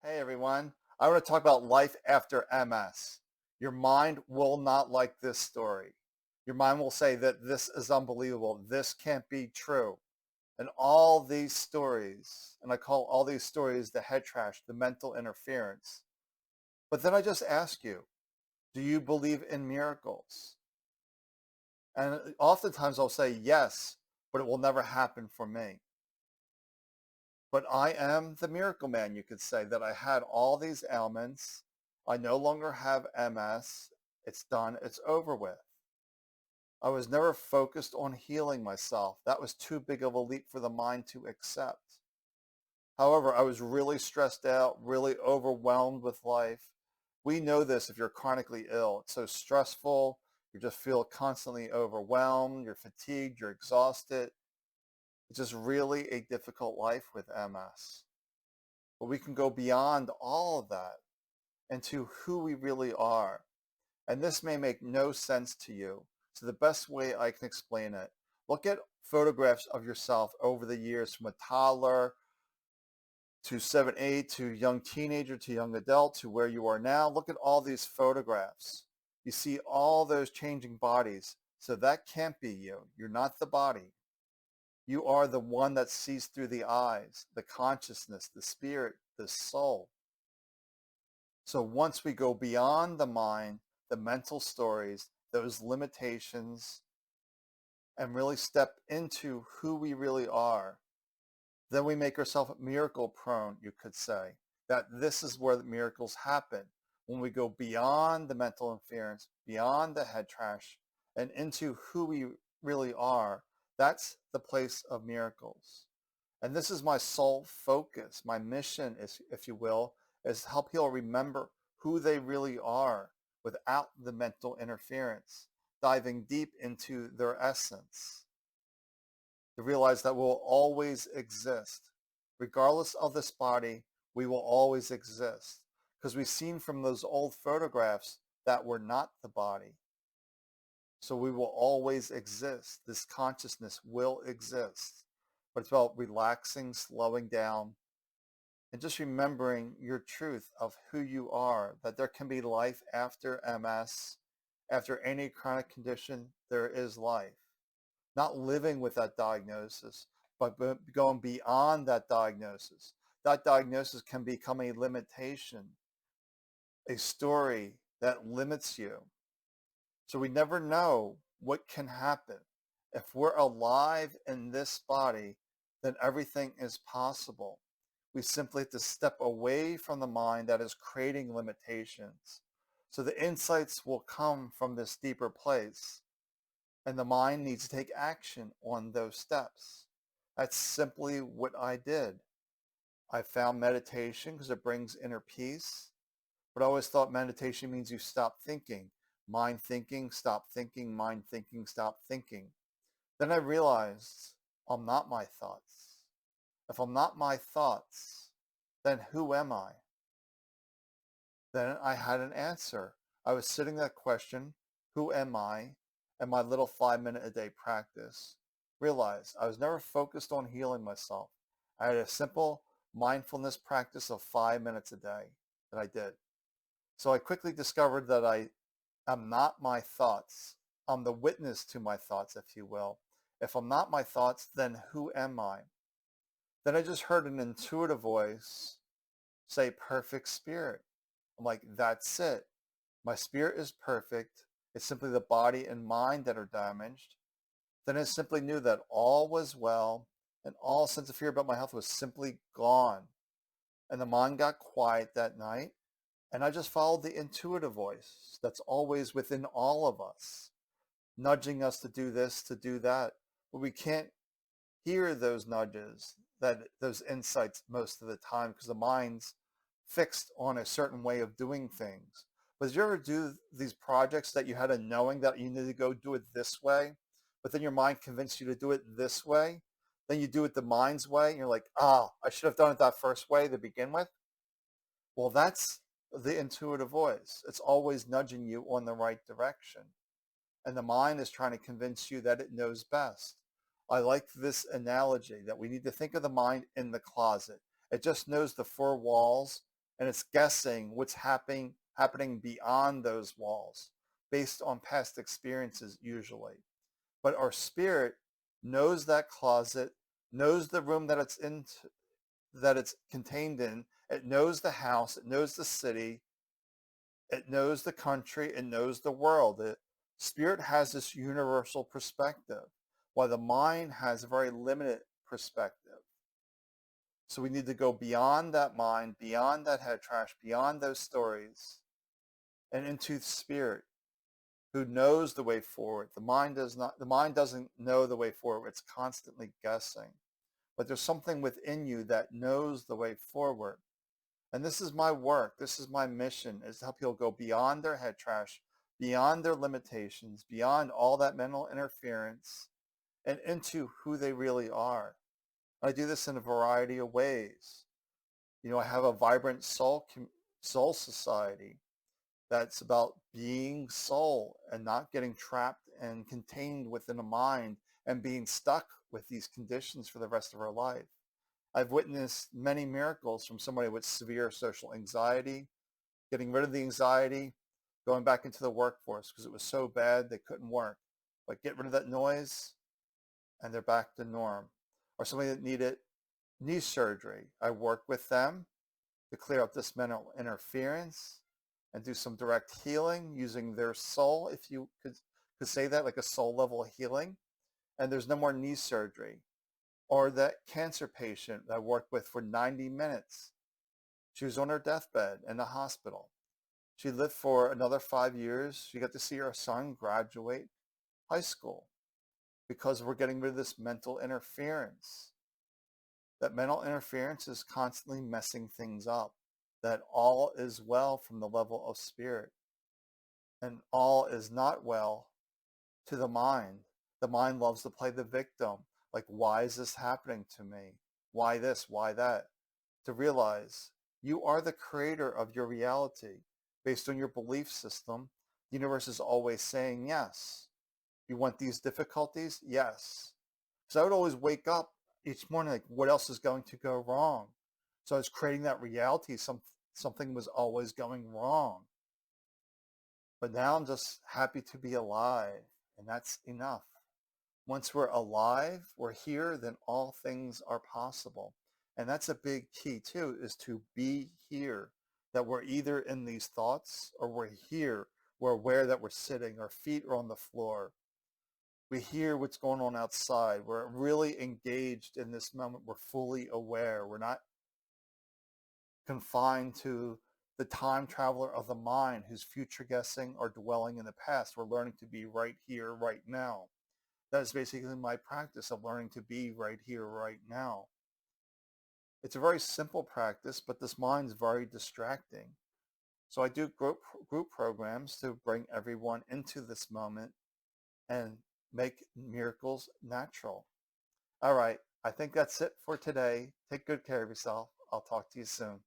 Hey everyone, I want to talk about life after MS. Your mind will not like this story. Your mind will say that this is unbelievable. This can't be true. And all these stories, and I call all these stories the head trash, the mental interference. But then I just ask you, do you believe in miracles? And oftentimes I'll say yes, but it will never happen for me. But I am the miracle man, you could say, that I had all these ailments. I no longer have MS. It's done. It's over with. I was never focused on healing myself. That was too big of a leap for the mind to accept. However, I was really stressed out, really overwhelmed with life. We know this if you're chronically ill. It's so stressful. You just feel constantly overwhelmed. You're fatigued. You're exhausted. It's just really a difficult life with MS. But we can go beyond all of that into who we really are. And this may make no sense to you. So the best way I can explain it, look at photographs of yourself over the years from a toddler to 7, 8, to young teenager, to young adult, to where you are now. Look at all these photographs. You see all those changing bodies. So that can't be you. You're not the body. You are the one that sees through the eyes, the consciousness, the spirit, the soul. So once we go beyond the mind, the mental stories, those limitations, and really step into who we really are, then we make ourselves miracle prone, you could say. That this is where the miracles happen. When we go beyond the mental interference, beyond the head trash, and into who we really are, that's the place of miracles. And this is my sole focus. My mission is, if you will, is to help people remember who they really are without the mental interference, diving deep into their essence, to realize that we'll always exist. Regardless of this body, we will always exist. Because we've seen from those old photographs that we're not the body. So we will always exist. This consciousness will exist. But it's about relaxing, slowing down, and just remembering your truth of who you are, that there can be life after MS, after any chronic condition, there is life. Not living with that diagnosis, but going beyond that diagnosis. That diagnosis can become a limitation, a story that limits you. So we never know what can happen. If we're alive in this body, then everything is possible. We simply have to step away from the mind that is creating limitations. So the insights will come from this deeper place. And the mind needs to take action on those steps. That's simply what I did. I found meditation because it brings inner peace. But I always thought meditation means you stop thinking. Mind thinking, stop thinking, mind thinking, stop thinking. Then I realized I'm not my thoughts. If I'm not my thoughts, then who am I? Then I had an answer. I was sitting that question, who am I? And my little 5 minute a day practice realized I was never focused on healing myself. I had a simple mindfulness practice of 5 minutes a day that I did. So I quickly discovered that I am not my thoughts. I'm the witness to my thoughts, if you will. If I'm not my thoughts, then who am I? Then I just heard an intuitive voice say perfect spirit. I'm like, that's it. My spirit is perfect. It's simply the body and mind that are damaged. Then I simply knew that all was well and all sense of fear about my health was simply gone. And the mind got quiet that night. And I just followed the intuitive voice that's always within all of us, nudging us to do this, to do that. But we can't hear those nudges, those insights most of the time because the mind's fixed on a certain way of doing things. But did you ever do these projects that you had a knowing that you need to go do it this way, but then your mind convinced you to do it this way? Then you do it the mind's way, and you're like, I should have done it that first way to begin with. Well, that's the intuitive voice. It's always nudging you on the right direction. And the mind is trying to convince you that it knows best. I like this analogy that we need to think of the mind in the closet. It just knows the four walls and it's guessing what's happening beyond those walls based on past experiences usually. But our spirit knows that closet, knows the room that it's in, that it's contained in. It knows the house, it knows the city, it knows the country, it knows the world. The spirit has this universal perspective, while the mind has a very limited perspective. So we need to go beyond that mind, beyond that head trash, beyond those stories, and into the spirit who knows the way forward. The mind does not. The mind doesn't know the way forward. It's constantly guessing. But there's something within you that knows the way forward. And this is my work. This is my mission, is to help people go beyond their head trash, beyond their limitations, beyond all that mental interference, and into who they really are. I do this in a variety of ways. I have a vibrant soul society that's about being soul and not getting trapped and contained within a mind and being stuck with these conditions for the rest of our life. I've witnessed many miracles from somebody with severe social anxiety, getting rid of the anxiety, going back into the workforce because it was so bad they couldn't work. But get rid of that noise and they're back to norm. Or somebody that needed knee surgery. I work with them to clear up this mental interference and do some direct healing using their soul, if you could say that, like a soul level healing. And there's no more knee surgery. Or that cancer patient that I worked with for 90 minutes. She was on her deathbed in the hospital. She lived for another 5 years. She got to see her son graduate high school because we're getting rid of this mental interference. That mental interference is constantly messing things up. That all is well from the level of spirit. And all is not well to the mind. The mind loves to play the victim. Like, why is this happening to me? Why this? Why that? To realize you are the creator of your reality. Based on your belief system, the universe is always saying yes. You want these difficulties? Yes. So I would always wake up each morning like, what else is going to go wrong? So I was creating that reality. Something was always going wrong. But now I'm just happy to be alive, and that's enough. Once we're alive, we're here, then all things are possible. And that's a big key too, is to be here. That we're either in these thoughts or we're here. We're aware that we're sitting, our feet are on the floor. We hear what's going on outside. We're really engaged in this moment. We're fully aware. We're not confined to the time traveler of the mind who's future guessing or dwelling in the past. We're learning to be right here, right now. That is basically my practice of learning to be right here, right now. It's a very simple practice, but this mind is very distracting. So I do group programs to bring everyone into this moment and make miracles natural. All right. I think that's it for today. Take good care of yourself. I'll talk to you soon.